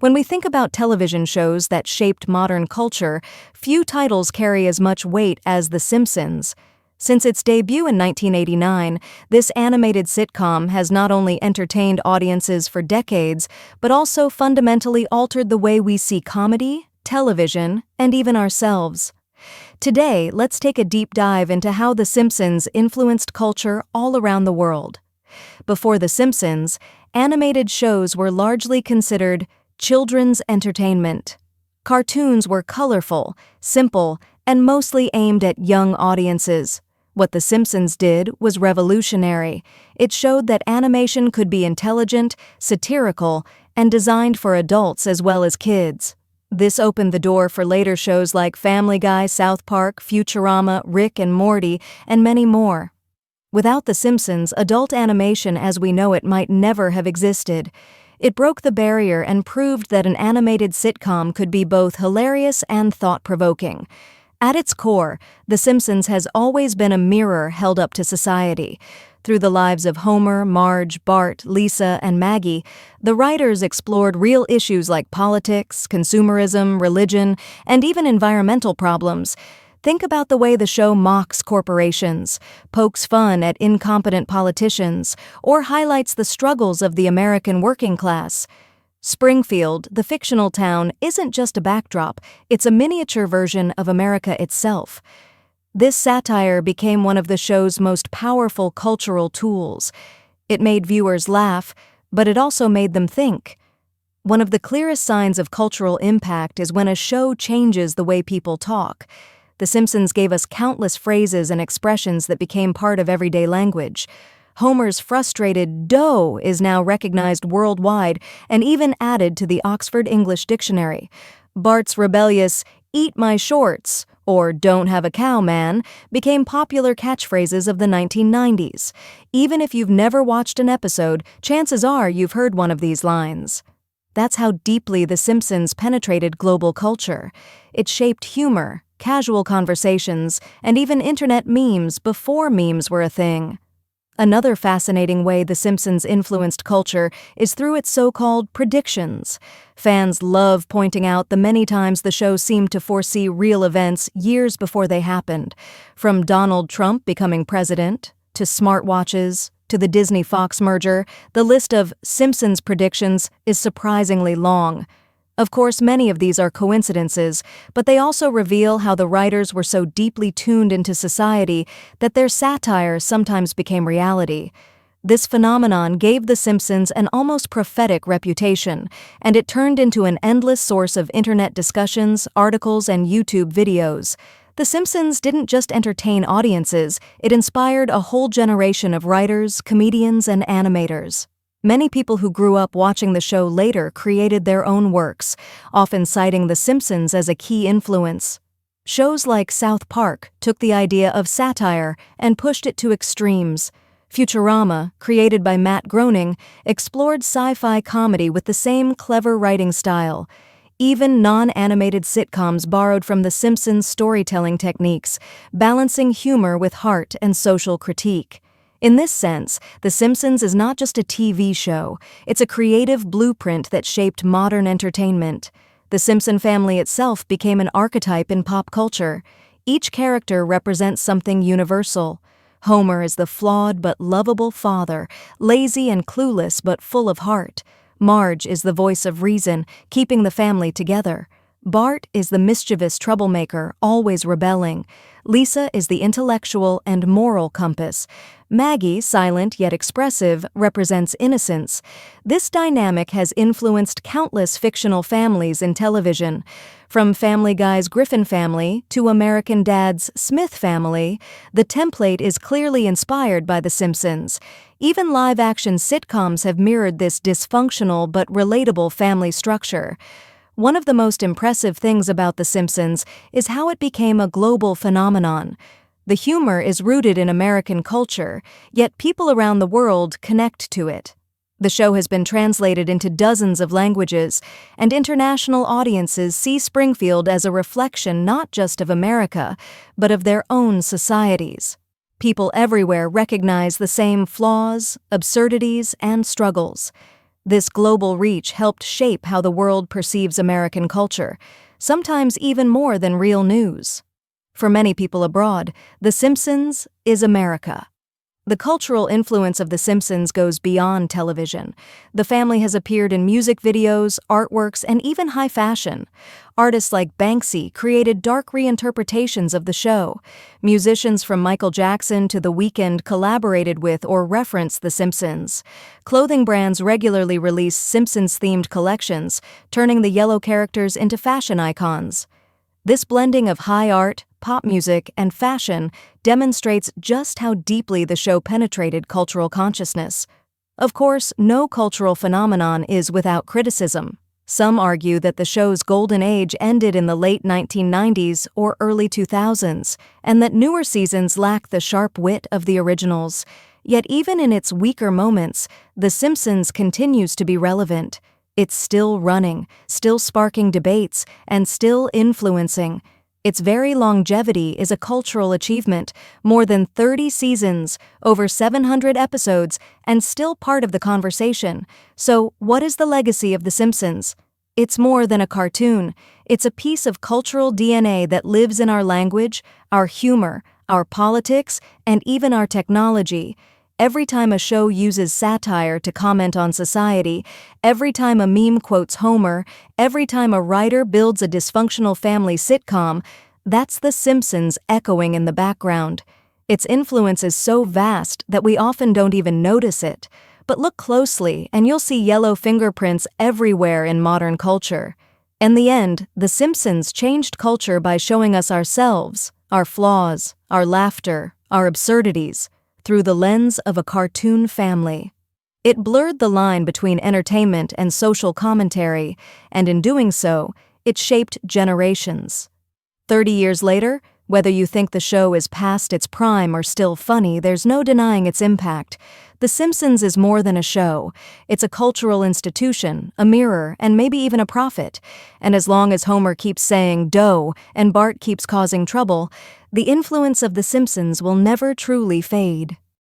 When we think about television shows that shaped modern culture, few titles carry as much weight as The Simpsons. Since its debut in 1989, this animated sitcom has not only entertained audiences for decades, but also fundamentally altered the way we see comedy, television, and even ourselves. Today, let's take a deep dive into how The Simpsons influenced culture all around the world. Before The Simpsons, animated shows were largely considered children's entertainment. Cartoons were colorful, simple, and mostly aimed at young audiences. What The Simpsons did was revolutionary. It showed that animation could be intelligent, satirical, and designed for adults as well as kids. This opened the door for later shows like Family Guy, South Park, Futurama, Rick and Morty, and many more. Without The Simpsons, adult animation as we know it might never have existed. It broke the barrier and proved that an animated sitcom could be both hilarious and thought-provoking. At its core, The Simpsons has always been a mirror held up to society. Through the lives of Homer, Marge, Bart, Lisa, and Maggie, the writers explored real issues like politics, consumerism, religion, and even environmental problems. Think about the way the show mocks corporations, pokes fun at incompetent politicians, or highlights the struggles of the American working class. Springfield, the fictional town, isn't just a backdrop, it's a miniature version of America itself. This satire became one of the show's most powerful cultural tools. It made viewers laugh, but it also made them think. One of the clearest signs of cultural impact is when a show changes the way people talk. The Simpsons gave us countless phrases and expressions that became part of everyday language. Homer's frustrated "dough" is now recognized worldwide and even added to the Oxford English Dictionary. Bart's rebellious "eat my shorts" or "don't have a cow, man" became popular catchphrases of the 1990s. Even if you've never watched an episode, chances are you've heard one of these lines. That's how deeply The Simpsons penetrated global culture. It shaped humor, casual conversations, and even internet memes before memes were a thing. Another fascinating way The Simpsons influenced culture is through its so-called predictions. Fans love pointing out the many times the show seemed to foresee real events years before they happened. From Donald Trump becoming president, to smartwatches, to the Disney-Fox merger, the list of Simpsons predictions is surprisingly long. Of course, many of these are coincidences, but they also reveal how the writers were so deeply tuned into society that their satire sometimes became reality. This phenomenon gave The Simpsons an almost prophetic reputation, and it turned into an endless source of internet discussions, articles, and YouTube videos. The Simpsons didn't just entertain audiences, it inspired a whole generation of writers, comedians, and animators. Many people who grew up watching the show later created their own works, often citing The Simpsons as a key influence. Shows like South Park took the idea of satire and pushed it to extremes. Futurama, created by Matt Groening, explored sci-fi comedy with the same clever writing style. Even non-animated sitcoms borrowed from The Simpsons' storytelling techniques, balancing humor with heart and social critique. In this sense, The Simpsons is not just a TV show, it's a creative blueprint that shaped modern entertainment. The Simpson family itself became an archetype in pop culture. Each character represents something universal. Homer is the flawed but lovable father, lazy and clueless but full of heart. Marge is the voice of reason, keeping the family together. Bart is the mischievous troublemaker, always rebelling. Lisa is the intellectual and moral compass. Maggie, silent yet expressive, represents innocence. This dynamic has influenced countless fictional families in television. From Family Guy's Griffin family to American Dad's Smith family, the template is clearly inspired by The Simpsons. Even live-action sitcoms have mirrored this dysfunctional but relatable family structure. One of the most impressive things about The Simpsons is how it became a global phenomenon. The humor is rooted in American culture, yet people around the world connect to it. The show has been translated into dozens of languages, and international audiences see Springfield as a reflection not just of America, but of their own societies. People everywhere recognize the same flaws, absurdities, and struggles. This global reach helped shape how the world perceives American culture, sometimes even more than real news. For many people abroad, The Simpsons is America. The cultural influence of The Simpsons goes beyond television. The family has appeared in music videos, artworks, and even high fashion. Artists like Banksy created dark reinterpretations of the show. Musicians from Michael Jackson to The Weeknd collaborated with or referenced The Simpsons. Clothing brands regularly release Simpsons-themed collections, turning the yellow characters into fashion icons. This blending of high art, pop music, and fashion demonstrates just how deeply the show penetrated cultural consciousness. Of course, no cultural phenomenon is without criticism. Some argue that the show's golden age ended in the late 1990s or early 2000s, and that newer seasons lack the sharp wit of the originals. Yet even in its weaker moments, The Simpsons continues to be relevant. It's still running, still sparking debates, and still influencing. Its very longevity is a cultural achievement, more than 30 seasons, over 700 episodes, and still part of the conversation. So, what is the legacy of The Simpsons? It's more than a cartoon. It's a piece of cultural DNA that lives in our language, our humor, our politics, and even our technology. Every time a show uses satire to comment on society, every time a meme quotes Homer, every time a writer builds a dysfunctional family sitcom, that's The Simpsons echoing in the background. Its influence is so vast that we often don't even notice it. But look closely and you'll see yellow fingerprints everywhere in modern culture. In the end, The Simpsons changed culture by showing us ourselves, our flaws, our laughter, our absurdities, through the lens of a cartoon family. It blurred the line between entertainment and social commentary, and in doing so, it shaped generations. 30 years later, whether you think the show is past its prime or still funny, there's no denying its impact. The Simpsons is more than a show. It's a cultural institution, a mirror, and maybe even a prophet. And as long as Homer keeps saying "dough" and Bart keeps causing trouble, the influence of The Simpsons will never truly fade.